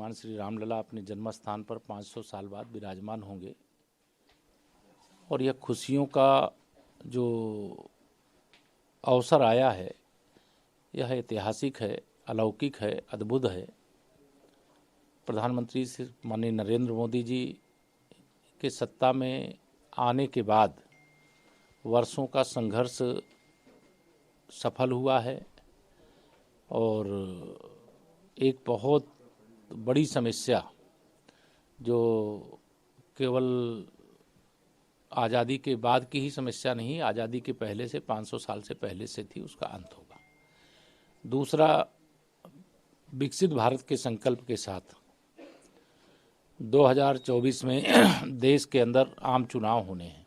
भगवान श्री रामलला अपने जन्म स्थान पर 500 साल बाद विराजमान होंगे और यह खुशियों का जो अवसर आया है यह ऐतिहासिक है, अलौकिक है, अद्भुत है। प्रधानमंत्री श्री माननीय नरेंद्र मोदी जी के सत्ता में आने के बाद वर्षों का संघर्ष सफल हुआ है और एक बहुत बड़ी समस्या जो केवल आज़ादी के बाद की ही समस्या नहीं, आज़ादी के पहले से 500 साल से पहले से थी, उसका अंत होगा। दूसरा, विकसित भारत के संकल्प के साथ 2024 में देश के अंदर आम चुनाव होने हैं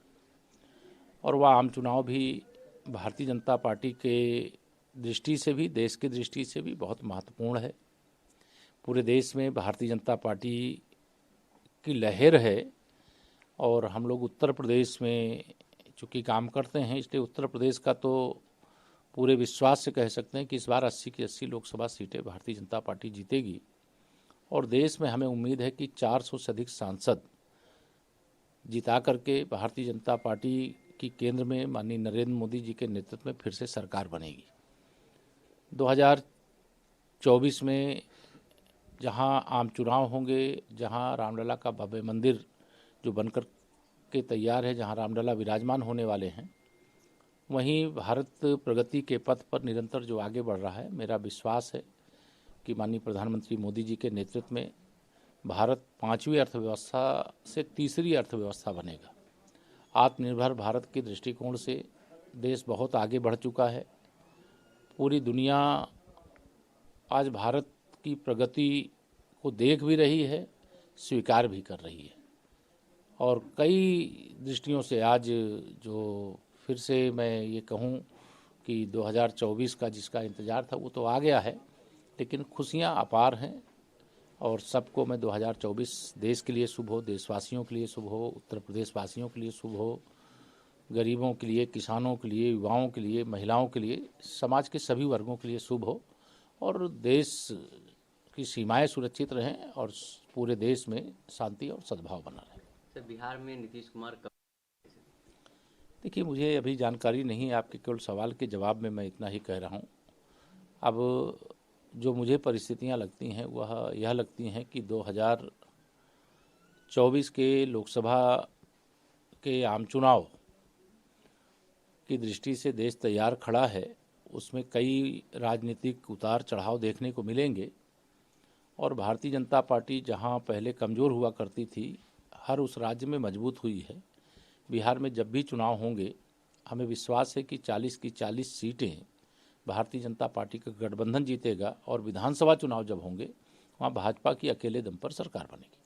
और वह आम चुनाव भी भारतीय जनता पार्टी के दृष्टि से भी, देश की दृष्टि से भी बहुत महत्वपूर्ण है। पूरे देश में भारतीय जनता पार्टी की लहर है और हम लोग उत्तर प्रदेश में चूँकि काम करते हैं, इसलिए उत्तर प्रदेश का तो पूरे विश्वास से कह सकते हैं कि इस बार 80 की 80 लोकसभा सीटें भारतीय जनता पार्टी जीतेगी और देश में हमें उम्मीद है कि 400 से अधिक सांसद जिता करके भारतीय जनता पार्टी की केंद्र में माननीय नरेंद्र मोदी जी के नेतृत्व में फिर से सरकार बनेगी। 2024 में जहां आम चुनाव होंगे, जहां रामलला का भव्य मंदिर जो बनकर के तैयार है, जहां रामलला विराजमान होने वाले हैं, वहीं भारत प्रगति के पथ पर निरंतर जो आगे बढ़ रहा है, मेरा विश्वास है कि माननीय प्रधानमंत्री मोदी जी के नेतृत्व में भारत 5वीं अर्थव्यवस्था से तीसरी अर्थव्यवस्था बनेगा। आत्मनिर्भर भारत के दृष्टिकोण से देश बहुत आगे बढ़ चुका है। पूरी दुनिया आज भारत की प्रगति को देख भी रही है, स्वीकार भी कर रही है और कई दृष्टियों से आज जो फिर से मैं ये कहूँ कि 2024 का जिसका इंतज़ार था वो तो आ गया है, लेकिन खुशियाँ अपार हैं और सबको मैं 2024 देश के लिए शुभ हो, देशवासियों के लिए शुभ हो, उत्तर प्रदेश वासियों के लिए शुभ हो, गरीबों के लिए, किसानों के लिए, युवाओं के लिए, महिलाओं के लिए, समाज के सभी वर्गों के लिए शुभ हो और देश की सीमाएं सुरक्षित रहें और पूरे देश में शांति और सद्भाव बना रहे। सर, बिहार में नीतीश कुमार कब? देखिए, मुझे अभी जानकारी नहीं है, आपके केवल सवाल के जवाब में मैं इतना ही कह रहा हूँ। अब जो मुझे परिस्थितियाँ लगती हैं वह यह लगती हैं कि 2024 के लोकसभा के आम चुनाव की दृष्टि से देश तैयार खड़ा है। उसमें कई राजनीतिक उतार चढ़ाव देखने को मिलेंगे और भारतीय जनता पार्टी जहां पहले कमज़ोर हुआ करती थी, हर उस राज्य में मजबूत हुई है। बिहार में जब भी चुनाव होंगे, हमें विश्वास है कि 40 की 40 सीटें भारतीय जनता पार्टी का गठबंधन जीतेगा और विधानसभा चुनाव जब होंगे वहाँ भाजपा की अकेले दम पर सरकार बनेगी।